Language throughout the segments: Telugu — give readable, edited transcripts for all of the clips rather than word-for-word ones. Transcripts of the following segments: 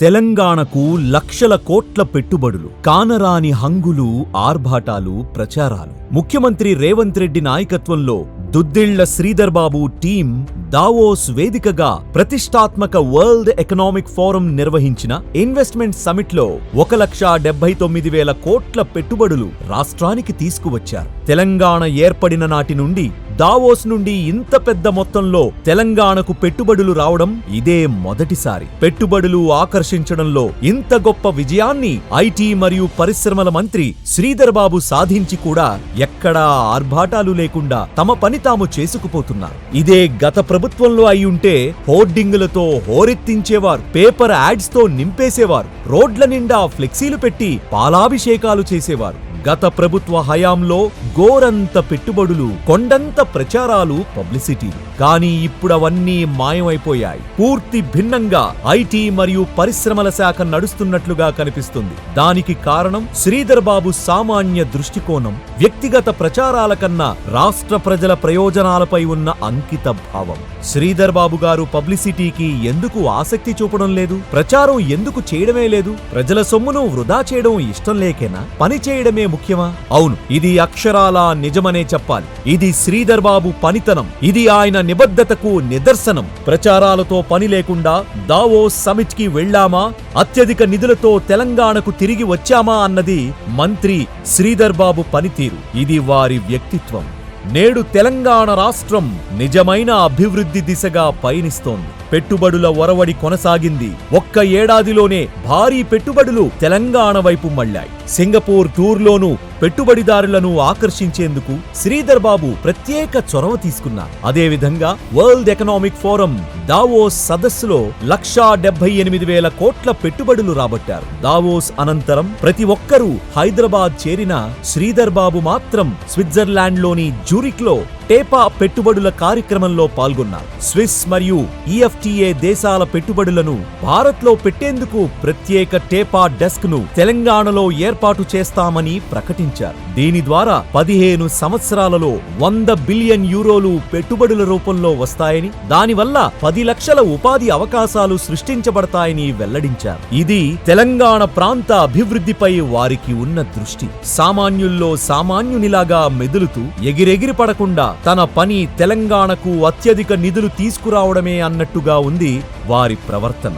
తెలంగాణకు లక్షల కోట్ల పెట్టుబడులు, కానరాని హంగులు, ఆర్భాటాలు, ప్రచారాలు. ముఖ్యమంత్రి రేవంత్ రెడ్డి నాయకత్వంలో దుద్దిళ్ల శ్రీధర్ బాబు టీం దావోస్ వేదికగా ప్రతిష్టాత్మక వరల్డ్ ఎకనామిక్ ఫోరం నిర్వహించిన ఇన్వెస్ట్మెంట్ సమిట్ లో 1,79,000 కోట్ల పెట్టుబడులు రాష్ట్రానికి తీసుకువచ్చారు. తెలంగాణ ఏర్పడిన నాటి నుండి దావోస్ నుండి ఇంత పెద్ద మొత్తంలో తెలంగాణకు పెట్టుబడులు రావడం ఇదే మొదటిసారి. పెట్టుబడులు ఆకర్షించడంలో ఇంత గొప్ప విజయాన్ని ఐటీ మరియు పరిశ్రమల మంత్రి శ్రీధర్ బాబు సాధించి కూడా ఎక్కడా ఆర్భాటాలు లేకుండా తమ పని తాము చేసుకుపోతున్నారు. ఇదే గత ప్రభుత్వంలో అయ్యుంటే హోర్డింగులతో హోరెత్తించేవారు, పేపర్ యాడ్స్ తో నింపేసేవారు, రోడ్ల నిండా ఫ్లెక్సీలు పెట్టి పాలాభిషేకాలు చేసేవారు. గత ప్రభుత్వ హయాంలో గోరంత పెట్టుబడులు, కొండంత ప్రచారాలు, పబ్లిసిటీలు. కానీ ఇప్పుడవన్నీ మాయమైపోయాయి. పూర్తి భిన్నంగా ఐటీ మరియు పరిశ్రమల శాఖ నడుస్తున్నట్లుగా కనిపిస్తుంది. దానికి కారణం శ్రీధర్ బాబు సామాన్య దృష్టికోణం, వ్యక్తిగత ప్రచారాల కన్నా రాష్ట్ర ప్రజల ప్రయోజనాలపై ఉన్న అంకిత భావం. శ్రీధర్ బాబు గారు పబ్లిసిటీకి ఎందుకు ఆసక్తి చూపడం లేదు? ప్రచారం ఎందుకు చేయడమే లేదు? ప్రజల సొమ్మును వృధా చేయడం ఇష్టం లేకేనా? పని చేయడమే ముఖ్యమా? అవును, ఇది అక్షరాలా నిజమనే చెప్పాలి. ఇది శ్రీధర్ బాబు పనితనం, ఇది ఆయన నిబద్ధతకు నిదర్శనం. ప్రచారాలతో పని లేకుండా దావోస్ సమిట్ కి వెళ్లామా, అత్యధిక నిధులతో తెలంగాణకు తిరిగి వచ్చామా అన్నది మంత్రి శ్రీధర్ బాబు పనితీరు. ఇది వారి వ్యక్తిత్వం. నేడు తెలంగాణ రాష్ట్రం నిజమైన అభివృద్ధి దిశగా పయనిస్తోంది. పెట్టుబడుల ఒరవడి కొనసాగింది. ఒక్క ఏడాదిలోనే భారీ పెట్టుబడులు తెలంగాణ వైపు మళ్లాయి. సింగపూర్ టూర్లోనూ పెట్టుబడిదారులను ఆకర్షించేందుకు శ్రీధర్ బాబు ప్రత్యేక చొరవ తీసుకున్నారు. అదేవిధంగా వరల్డ్ ఎకనామిక్ ఫోరం దావోస్ సదస్సులో 1,78,000 కోట్ల పెట్టుబడులు రాబట్టారు. దావోస్ అనంతరం ప్రతి ఒక్కరూ హైదరాబాద్ చేరిన శ్రీధర్ బాబు మాత్రం స్విట్జర్లాండ్లోని జ్యూరిక్ లో టేపా పెట్టుబడుల కార్యక్రమంలో పాల్గొన్నారు. స్విస్ మరియు ఈఎఫ్టీఏ దేశాల పెట్టుబడులను భారత్లో పెట్టేందుకు ప్రత్యేక టేపా డెస్క్ ను తెలంగాణలో ఏర్పాటు చేస్తామని ప్రకటించారు. దీని ద్వారా 15 సంవత్సరాలలో 100 బిలియన్ యూరోలు పెట్టుబడుల రూపంలో వస్తాయని, దానివల్ల 10 లక్షల ఉపాధి అవకాశాలు సృష్టించబడతాయని వెల్లడించారు. ఇది తెలంగాణ ప్రాంత అభివృద్ధిపై వారికి ఉన్న దృష్టి. సామాన్యుల్లో సామాన్యునిలాగా మెదులుతూ ఎగిరెగిరి పడకుండా తన పని తెలంగాణకు అత్యధిక నిధులు తీసుకురావడమే అన్నట్టుగా ఉంది వారి ప్రవర్తన.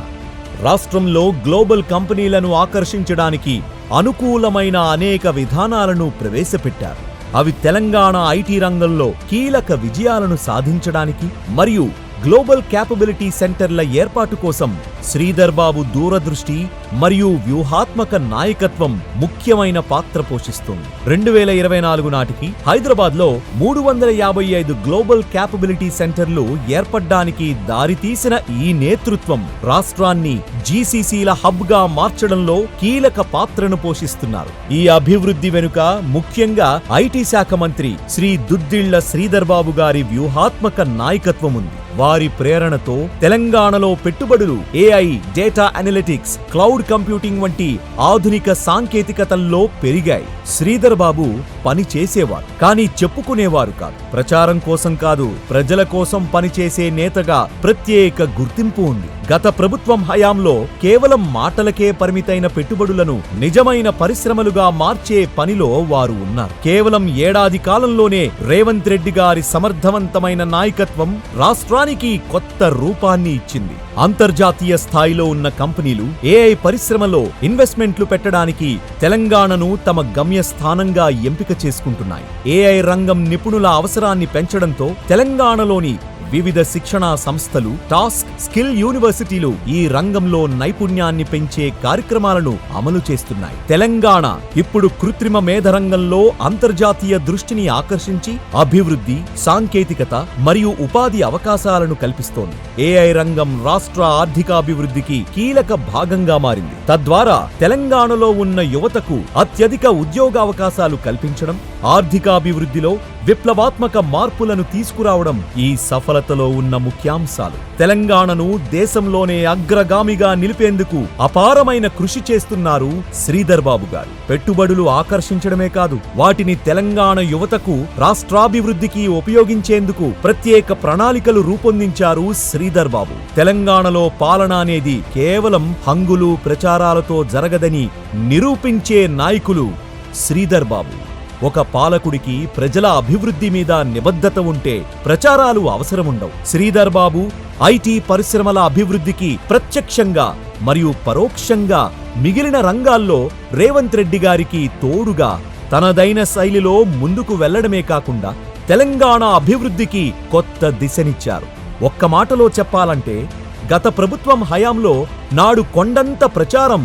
రాష్ట్రంలో గ్లోబల్ కంపెనీలను ఆకర్షించడానికి అనుకూలమైన అనేక విధానాలను ప్రవేశపెట్టారు. అవి తెలంగాణ ఐటీ రంగంలో కీలక విజయాలను సాధించడానికి మరియు గ్లోబల్ క్యాపబిలిటీ సెంటర్ల ఏర్పాటు కోసం శ్రీధర్ బాబు దూరదృష్టి మరియు వ్యూహాత్మక నాయకత్వం ముఖ్యమైన పాత్ర పోషిస్తుంది. 2024 నాటికి హైదరాబాద్లో 355 గ్లోబల్ క్యాపబిలిటీ సెంటర్లు ఏర్పడ్డానికి దారితీసిన ఈ నేతృత్వం రాష్ట్రాన్ని జీసీసీల హబ్ గా మార్చడంలో కీలక పాత్రను పోషిస్తున్నారు. ఈ అభివృద్ధి వెనుక ముఖ్యంగా ఐటీ శాఖ మంత్రి శ్రీ దుద్దిళ్ల శ్రీధర్ బాబు గారి వ్యూహాత్మక నాయకత్వం ఉంది. వారి ప్రేరణతో తెలంగాణలో పెట్టుబడులు AI, data analytics, cloud computing వంటి ఆధునిక సాంకేతికతల్లో పెరిగాయి. శ్రీధర్ బాబు పని చేసేవారు, కానీ చెప్పుకునేవారు కాదు. ప్రచారం కోసం కాదు, ప్రజల కోసం పనిచేసే నేతగా ప్రత్యేక గుర్తింపు ఉంది. గత ప్రభుత్వం హయాంలో కేవలం మాటలకే పరిమితైన పెట్టుబడులను నిజమైన పరిశ్రమలుగా మార్చే పనిలో వారు ఉన్నారు. కేవలం ఏడాది కాలంలోనే రేవంత్ రెడ్డి గారి సమర్థవంతమైన నాయకత్వం రాష్ట్రానికి కొత్త రూపాన్ని ఇచ్చింది. అంతర్జాతీయ స్థాయిలో ఉన్న కంపెనీలు ఏఐ పరిశ్రమలో ఇన్వెస్ట్మెంట్లు పెట్టడానికి తెలంగాణను తమ గమ్యస్థానంగా ఎంపిక చేసుకుంటున్నాయి. ఏఐ రంగం నిపుణుల అవసరాన్ని పెంచడంతో తెలంగాణలోని వివిధ శిక్షణా సంస్థలు, టాస్క్ స్కిల్ యూనివర్సిటీలు ఈ రంగంలో నైపుణ్యాన్ని పెంచే కార్యక్రమాలను అమలు చేస్తున్నాయి. తెలంగాణ ఇప్పుడు కృత్రిమ మేధ రంగంలో అంతర్జాతీయ దృష్టిని ఆకర్షించి అభివృద్ధి, సాంకేతికత మరియు ఉపాధి అవకాశాలను కల్పిస్తోంది. ఏఐ రంగం రాష్ట్ర ఆర్థికాభివృద్ధికి కీలక భాగంగా మారింది. తద్వారా తెలంగాణలో ఉన్న యువతకు అత్యధిక ఉద్యోగావకాశాలు కల్పించడం, ఆర్థికాభివృద్ధిలో విప్లవాత్మక మార్పులను తీసుకురావడం ఈ సఫలతలో ఉన్న ముఖ్యాంశాలు. తెలంగాణను దేశంలోనే అగ్రగామిగా నిలిపేందుకు అపారమైన కృషి చేస్తున్నారు శ్రీధర్ బాబు గారు. పెట్టుబడులు ఆకర్షించడమే కాదు, వాటిని తెలంగాణ యువతకు రాష్ట్రాభివృద్ధికి ఉపయోగించేందుకు ప్రత్యేక ప్రణాళికలు రూపొందించారు శ్రీధర్ బాబు. తెలంగాణలో పాలన అనేది కేవలం హంగులు ప్రచారాలతో జరగదని నిరూపించే నాయకులు శ్రీధర్ బాబు. ఒక పాలకుడికి ప్రజల అభివృద్ధి మీద నిబద్ధత ఉంటే ప్రచారాలు అవసరముండవు. శ్రీధర్ బాబు ఐటీ పరిశ్రమల అభివృద్ధికి ప్రత్యక్షంగా మరియు పరోక్షంగా మిగిలిన రంగాల్లో రేవంత్ రెడ్డి గారికి తోడుగా తనదైన శైలిలో ముందుకు వెళ్లడమే కాకుండా తెలంగాణ అభివృద్ధికి కొత్త దిశనిచ్చారు. ఒక్క మాటలో చెప్పాలంటే గత ప్రభుత్వం హయాంలో నాడు కొండంత ప్రచారం,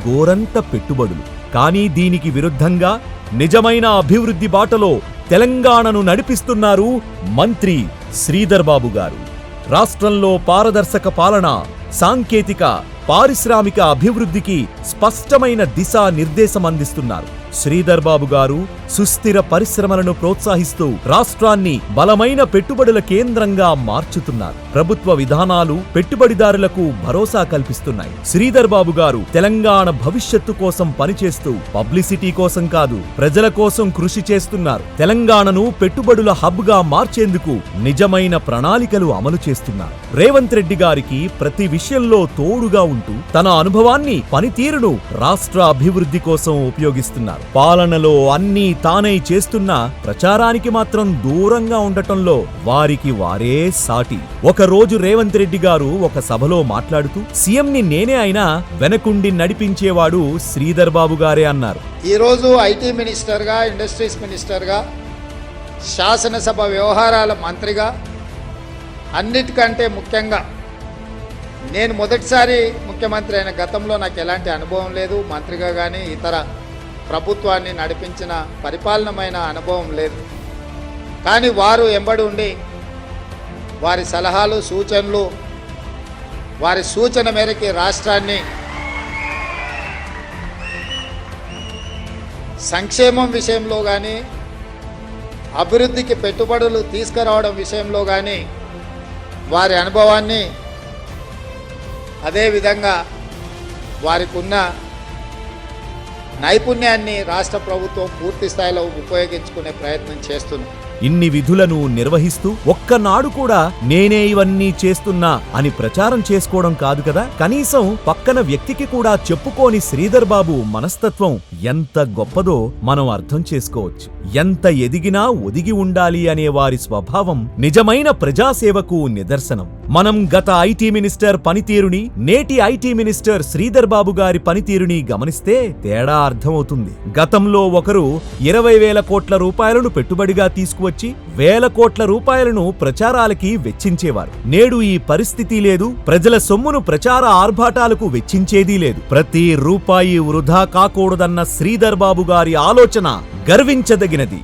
గోరంత పెట్టుబడులు. కానీ దీనికి విరుద్ధంగా నిజమైన అభివృద్ధి బాటలో తెలంగాణను నడిపిస్తున్నారు మంత్రి శ్రీధర్ బాబు గారు. రాష్ట్రంలో పారదర్శక పాలన, సాంకేతిక, పారిశ్రామిక అభివృద్ధికి స్పష్టమైన దిశా నిర్దేశం అందిస్తున్నారు. శ్రీధర్ బాబు గారు సుస్థిర పరిశ్రమలను ప్రోత్సహిస్తూ రాష్ట్రాన్ని బలమైన పెట్టుబడుల కేంద్రంగా మార్చుతున్నారు. ప్రభుత్వ విధానాలు పెట్టుబడిదారులకు భరోసా కల్పిస్తున్నాయి. శ్రీధర్ బాబు గారు తెలంగాణ భవిష్యత్తు కోసం పనిచేస్తూ పబ్లిసిటీ కోసం కాదు, ప్రజల కోసం కృషి చేస్తున్నారు. తెలంగాణను పెట్టుబడుల హబ్ గా మార్చేందుకు నిజమైన ప్రణాళికలు అమలు చేస్తున్నారు. రేవంత్ రెడ్డి గారికి ప్రతి విషయంలో తోడుగా ఉంటూ తన అనుభవాన్ని, పనితీరును రాష్ట్ర అభివృద్ధి కోసం ఉపయోగిస్తున్నారు. పాలనలో అన్నీ తానై చేస్తున్నా ప్రచారానికి మాత్రం దూరంగా ఉండటంలో వారికి వారే సాటి. ఒక రోజు రేవంత్ రెడ్డి గారు ఒక సభలో మాట్లాడుతూ సీఎంని నేనే అయినా వెనకుండి నడిపించేవాడు శ్రీధర్ బాబు గారే అన్నారు. ఈరోజు ఐటీ మినిస్టర్గా, ఇండస్ట్రీస్ మినిస్టర్గా, శాసనసభ వ్యవహారాల మంత్రిగా, అన్నిటికంటే ముఖ్యంగా నేను మొదటిసారి ముఖ్యమంత్రి అయిన గతంలో నాకు ఎలాంటి అనుభవం లేదు. మంత్రిగా కానీ ఇతర ప్రభుత్వాన్ని నడిపించిన పరిపాలనమైన అనుభవం లేదు. కానీ వారు ఎంబడి ఉండి వారి సలహాలు, సూచనలు, వారి సూచన మేరకు రాష్ట్రాన్ని సంక్షేమం విషయంలో కానీ, అభివృద్ధికి పెట్టుబడులు తీసుకురావడం విషయంలో కానీ వారి అనుభవాన్ని, అదేవిధంగా వారికి ఉన్న నైపుణ్యాన్ని రాష్ట్ర ప్రభుత్వం పూర్తి స్థాయిలో ఉపయోగించుకునే ప్రయత్నం చేస్తుంది. ఇన్ని విధులను నిర్వహిస్తూ ఒక్కనాడు కూడా నేనే ఇవన్నీ చేస్తున్నా అని ప్రచారం చేసుకోవడం కాదు కదా, కనీసం పక్కన వ్యక్తికి కూడా చెప్పుకోని శ్రీధర్ బాబు మనస్తత్వం ఎంత గొప్పదో మనం అర్థం చేసుకోవచ్చు. ఎంత ఎదిగినా ఒదిగి ఉండాలి అనే వారి స్వభావం నిజమైన ప్రజాసేవకు నిదర్శనం. మనం గత ఐటీ మినిస్టర్ పనితీరుని, నేటి ఐటీ మినిస్టర్ శ్రీధర్ బాబు గారి పనితీరుని గమనిస్తే తేడా అర్థమవుతుంది. గతంలో ఒకరు 20,000 కోట్ల రూపాయలను పెట్టుబడిగా తీసుకువచ్చి వేల కోట్ల రూపాయలను ప్రచారాలకి వెచ్చించేవారు. నేడు ఈ పరిస్థితి లేదు. ప్రజల సొమ్మును ప్రచార ఆర్భాటాలకు వెచ్చించేదీ లేదు. ప్రతి రూపాయి వృధా కాకూడదన్న శ్రీధర్ బాబు గారి ఆలోచన గర్వించదగినది.